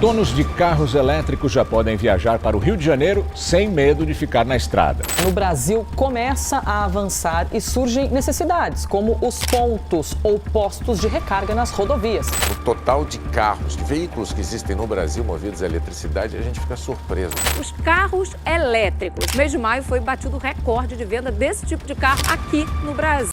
Donos de carros elétricos já podem viajar para o Rio de Janeiro sem medo de ficar na estrada. No Brasil, começa a avançar e surgem necessidades, como os pontos ou postos de recarga nas rodovias. O total de carros, de veículos que existem no Brasil movidos a eletricidade, a gente fica surpreso. Os carros elétricos. No mês de maio foi batido o recorde de venda desse tipo de carro aqui no Brasil.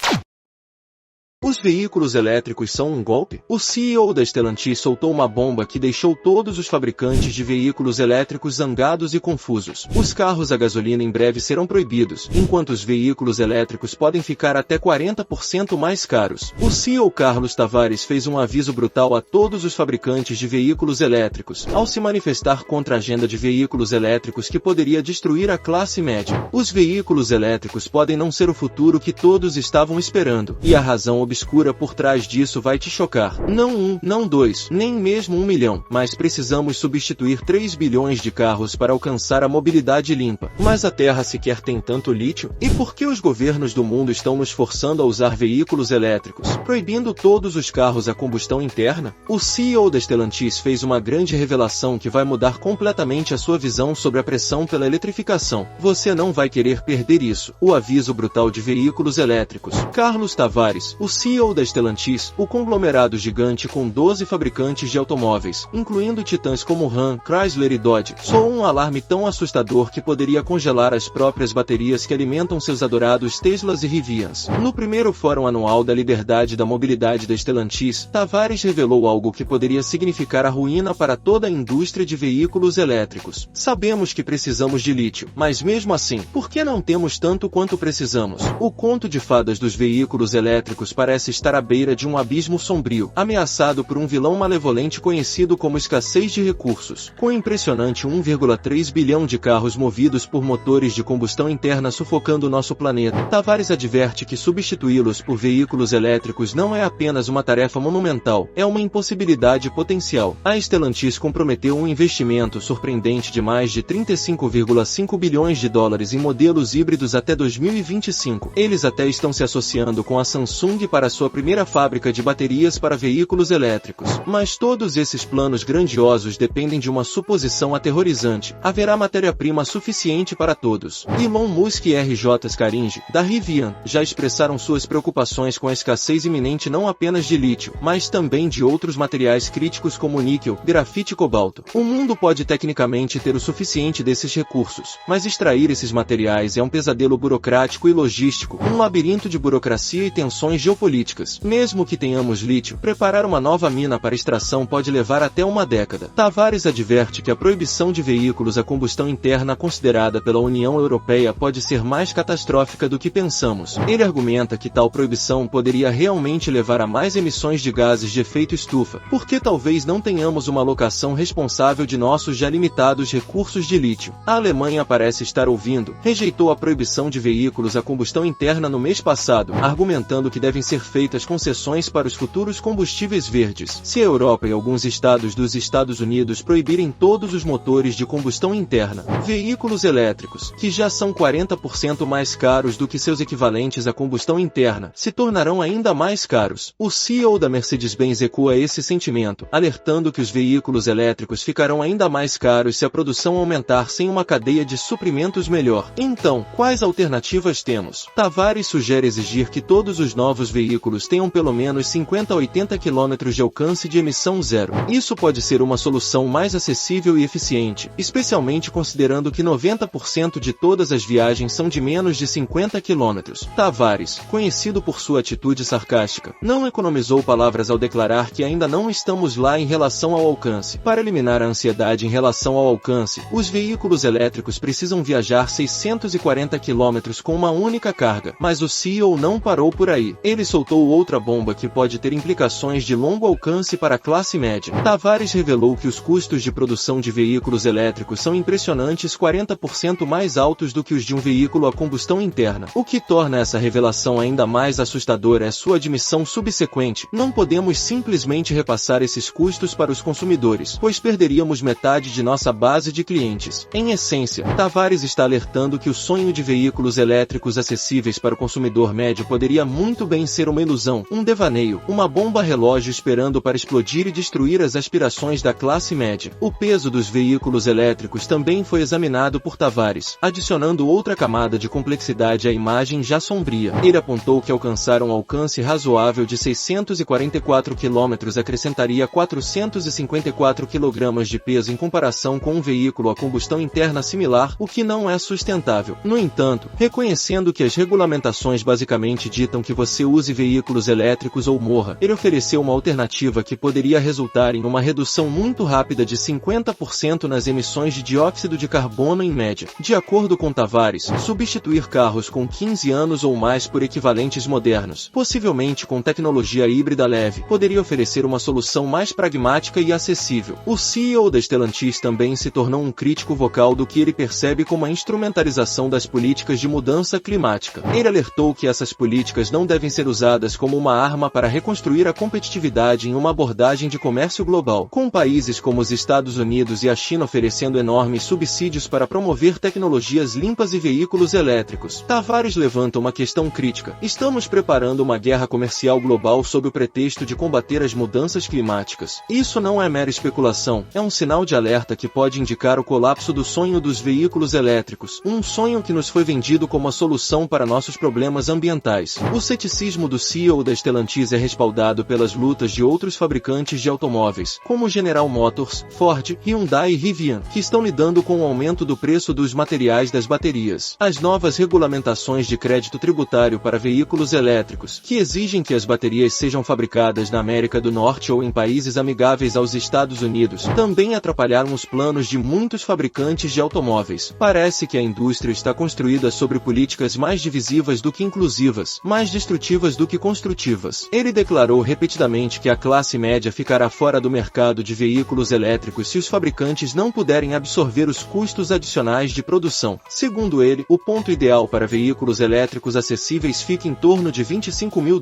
Os veículos elétricos são um golpe? O CEO da Stellantis soltou uma bomba que deixou todos os fabricantes de veículos elétricos zangados e confusos. Os carros a gasolina em breve serão proibidos, enquanto os veículos elétricos podem ficar até 40% mais caros. O CEO Carlos Tavares fez um aviso brutal a todos os fabricantes de veículos elétricos, ao se manifestar contra a agenda de veículos elétricos que poderia destruir a classe média. Os veículos elétricos podem não ser o futuro que todos estavam esperando, e a razão obscura por trás disso vai te chocar. Não um, não dois, nem mesmo 1 milhão, mas precisamos substituir 3 bilhões de carros para alcançar a mobilidade limpa. Mas a Terra sequer tem tanto lítio? E por que os governos do mundo estão nos forçando a usar veículos elétricos, proibindo todos os carros a combustão interna? O CEO da Stellantis fez uma grande revelação que vai mudar completamente a sua visão sobre a pressão pela eletrificação. Você não vai querer perder isso. O aviso brutal de veículos elétricos. Carlos Tavares, o CEO da Stellantis, o conglomerado gigante com 12 fabricantes de automóveis, incluindo titãs como Ram, Chrysler e Dodge, soou um alarme tão assustador que poderia congelar as próprias baterias que alimentam seus adorados Teslas e Rivians. No primeiro Fórum Anual da Liberdade e da Mobilidade da Stellantis, Tavares revelou algo que poderia significar a ruína para toda a indústria de veículos elétricos. Sabemos que precisamos de lítio, mas mesmo assim, por que não temos tanto quanto precisamos? O conto de fadas dos veículos elétricos parece estar à beira de um abismo sombrio, ameaçado por um vilão malevolente conhecido como escassez de recursos. Com impressionante 1,3 bilhão de carros movidos por motores de combustão interna sufocando nosso planeta, Tavares adverte que substituí-los por veículos elétricos não é apenas uma tarefa monumental, é uma impossibilidade potencial. A Stellantis comprometeu um investimento surpreendente de mais de 35,5 bilhões de dólares em modelos híbridos até 2025. Eles até estão se associando com a Samsung para sua primeira fábrica de baterias para veículos elétricos. Mas todos esses planos grandiosos dependem de uma suposição aterrorizante. Haverá matéria-prima suficiente para todos. Elon Musk e R.J. Scaringi, da Rivian, já expressaram suas preocupações com a escassez iminente não apenas de lítio, mas também de outros materiais críticos como níquel, grafite e cobalto. O mundo pode tecnicamente ter o suficiente desses recursos, mas extrair esses materiais é um pesadelo burocrático e logístico, um labirinto de burocracia e tensões geopolíticas. Mesmo que tenhamos lítio, preparar uma nova mina para extração pode levar até uma década. Tavares adverte que a proibição de veículos a combustão interna considerada pela União Europeia pode ser mais catastrófica do que pensamos. Ele argumenta que tal proibição poderia realmente levar a mais emissões de gases de efeito estufa, porque talvez não tenhamos uma alocação responsável de nossos já limitados recursos de lítio. A Alemanha parece estar ouvindo, rejeitou a proibição de veículos a combustão interna no mês passado, argumentando que devem ser feitas concessões para os futuros combustíveis verdes. Se a Europa e alguns estados dos Estados Unidos proibirem todos os motores de combustão interna, veículos elétricos, que já são 40% mais caros do que seus equivalentes a combustão interna, se tornarão ainda mais caros. O CEO da Mercedes-Benz ecoa esse sentimento, alertando que os veículos elétricos ficarão ainda mais caros se a produção aumentar sem uma cadeia de suprimentos melhor. Então, quais alternativas temos? Tavares sugere exigir que todos os novos veículos tenham pelo menos 50 a 80 km de alcance de emissão zero. Isso pode ser uma solução mais acessível e eficiente, especialmente considerando que 90% de todas as viagens são de menos de 50 km. Tavares, conhecido por sua atitude sarcástica, não economizou palavras ao declarar que ainda não estamos lá em relação ao alcance. Para eliminar a ansiedade em relação ao alcance, os veículos elétricos precisam viajar 640 km com uma única carga, mas o CEO não parou por aí. Ele soltou outra bomba que pode ter implicações de longo alcance para a classe média. Tavares revelou que os custos de produção de veículos elétricos são impressionantes 40% mais altos do que os de um veículo a combustão interna. O que torna essa revelação ainda mais assustadora é sua admissão subsequente. Não podemos simplesmente repassar esses custos para os consumidores, pois perderíamos metade de nossa base de clientes. Em essência, Tavares está alertando que o sonho de veículos elétricos acessíveis para o consumidor médio poderia muito bem ser ser uma ilusão, um devaneio, uma bomba relógio esperando para explodir e destruir as aspirações da classe média. O peso dos veículos elétricos também foi examinado por Tavares, adicionando outra camada de complexidade à imagem já sombria. Ele apontou que alcançar um alcance razoável de 644 km acrescentaria 454 kg de peso em comparação com um veículo a combustão interna similar, o que não é sustentável. No entanto, reconhecendo que as regulamentações basicamente ditam que você use veículos elétricos ou morra, ele ofereceu uma alternativa que poderia resultar em uma redução muito rápida de 50% nas emissões de dióxido de carbono em média. De acordo com Tavares, substituir carros com 15 anos ou mais por equivalentes modernos, possivelmente com tecnologia híbrida leve, poderia oferecer uma solução mais pragmática e acessível. O CEO da Stellantis também se tornou um crítico vocal do que ele percebe como a instrumentalização das políticas de mudança climática. Ele alertou que essas políticas não devem ser usadas como uma arma para reconstruir a competitividade em uma abordagem de comércio global, com países como os Estados Unidos e a China oferecendo enormes subsídios para promover tecnologias limpas e veículos elétricos. Tavares levanta uma questão crítica. Estamos preparando uma guerra comercial global sob o pretexto de combater as mudanças climáticas. Isso não é mera especulação, é um sinal de alerta que pode indicar o colapso do sonho dos veículos elétricos, um sonho que nos foi vendido como a solução para nossos problemas ambientais. O ceticismo do CEO da Stellantis é respaldado pelas lutas de outros fabricantes de automóveis, como General Motors, Ford, Hyundai e Rivian, que estão lidando com o aumento do preço dos materiais das baterias. As novas regulamentações de crédito tributário para veículos elétricos, que exigem que as baterias sejam fabricadas na América do Norte ou em países amigáveis aos Estados Unidos, também atrapalharam os planos de muitos fabricantes de automóveis. Parece que a indústria está construída sobre políticas mais divisivas do que inclusivas, mais destrutivas do que construtivas. Ele declarou repetidamente que a classe média ficará fora do mercado de veículos elétricos se os fabricantes não puderem absorver os custos adicionais de produção. Segundo ele, o ponto ideal para veículos elétricos acessíveis fica em torno de $25 mil.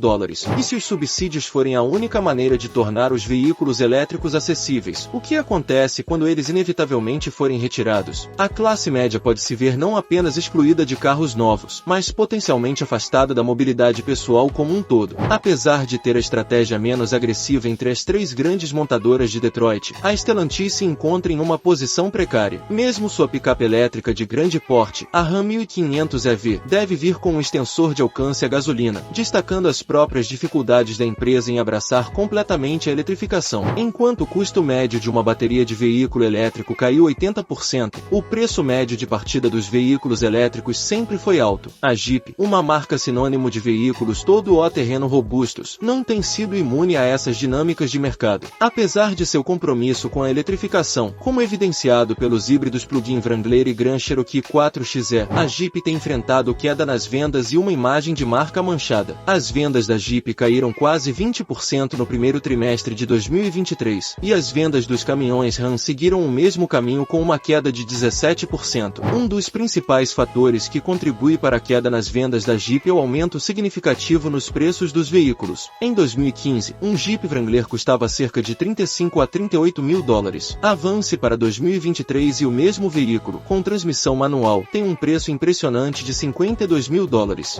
E se os subsídios forem a única maneira de tornar os veículos elétricos acessíveis, o que acontece quando eles inevitavelmente forem retirados? A classe média pode se ver não apenas excluída de carros novos, mas potencialmente afastada da mobilidade pessoal como um todo. Apesar de ter a estratégia menos agressiva entre as três grandes montadoras de Detroit, a Stellantis se encontra em uma posição precária. Mesmo sua picape elétrica de grande porte, a Ram 1500 EV, deve vir com um extensor de alcance a gasolina, destacando as próprias dificuldades da empresa em abraçar completamente a eletrificação. Enquanto o custo médio de uma bateria de veículo elétrico caiu 80%, o preço médio de partida dos veículos elétricos sempre foi alto. A Jeep, uma marca sinônimo de veículos todo-terreno robustos, não tem sido imune a essas dinâmicas de mercado. Apesar de seu compromisso com a eletrificação, como evidenciado pelos híbridos plug-in Wrangler e Grand Cherokee 4xe, a Jeep tem enfrentado queda nas vendas e uma imagem de marca manchada. As vendas da Jeep caíram quase 20% no primeiro trimestre de 2023, e as vendas dos caminhões Ram seguiram o mesmo caminho com uma queda de 17%. Um dos principais fatores que contribui para a queda nas vendas da Jeep é o aumento significativo nos preços dos veículos. Em 2015, um Jeep Wrangler custava cerca de $35 a $38 mil. Avance para 2023 e o mesmo veículo, com transmissão manual, tem um preço impressionante de $52 mil.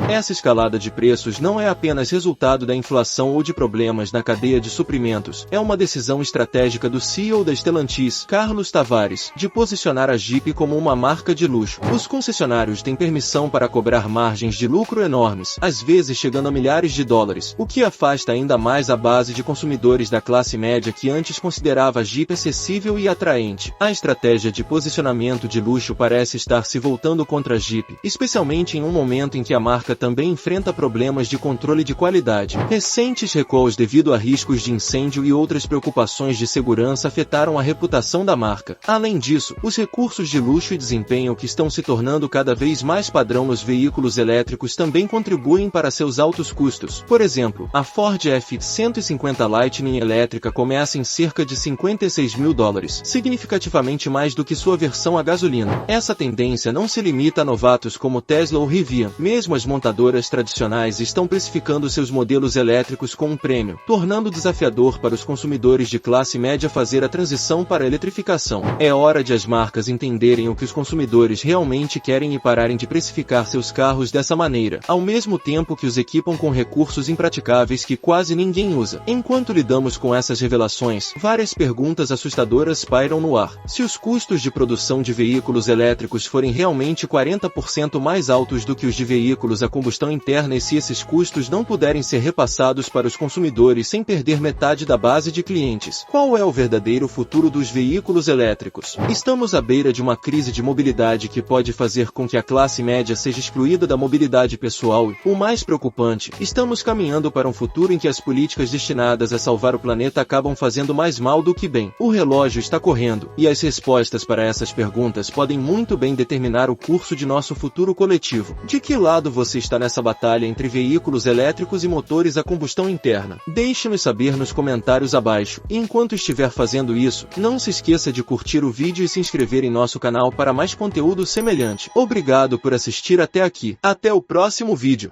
Essa escalada de preços não é apenas resultado da inflação ou de problemas na cadeia de suprimentos, é uma decisão estratégica do CEO da Stellantis, Carlos Tavares, de posicionar a Jeep como uma marca de luxo. Os concessionários têm permissão para cobrar margens de lucro enormes, às vezes chegando a milhares de dólares, o que afasta ainda mais a base de consumidores da classe média que antes considerava a Jeep acessível e atraente. A estratégia de posicionamento de luxo parece estar se voltando contra a Jeep, especialmente em um momento em que a marca também enfrenta problemas de controle de qualidade. Recentes recalls devido a riscos de incêndio e outras preocupações de segurança afetaram a reputação da marca. Além disso, os recursos de luxo e desempenho que estão se tornando cada vez mais padrão nos veículos elétricos também contribuem para seus altos custos. Por exemplo, a Ford F-150 Lightning elétrica começa em cerca de $56 mil, significativamente mais do que sua versão a gasolina. Essa tendência não se limita a novatos como Tesla ou Rivian. Mesmo as montadoras tradicionais estão precificando seus modelos elétricos com um prêmio, tornando desafiador para os consumidores de classe média fazer a transição para a eletrificação. É hora de as marcas entenderem o que os consumidores realmente querem e pararem de precificar seus carros dessa maneira, ao mesmo tempo que os equipam com recursos impraticáveis que quase ninguém usa. Enquanto lidamos com essas revelações, várias perguntas assustadoras pairam no ar. Se os custos de produção de veículos elétricos forem realmente 40% mais altos do que os de veículos a combustão interna e se esses custos não puderem ser repassados para os consumidores sem perder metade da base de clientes, qual é o verdadeiro futuro dos veículos elétricos? Estamos à beira de uma crise de mobilidade que pode fazer com que a classe média seja excluída da mobilidade pessoal e, o mais preocupante, estamos caminhando para um futuro em que as políticas destinadas a salvar o planeta acabam fazendo mais mal do que bem. O relógio está correndo, e as respostas para essas perguntas podem muito bem determinar o curso de nosso futuro coletivo. De que lado você está nessa batalha entre veículos elétricos e motores a combustão interna? Deixe-nos saber nos comentários abaixo. E enquanto estiver fazendo isso, não se esqueça de curtir o vídeo e se inscrever em nosso canal para mais conteúdo semelhante. Obrigado por assistir até aqui. Até o próximo vídeo.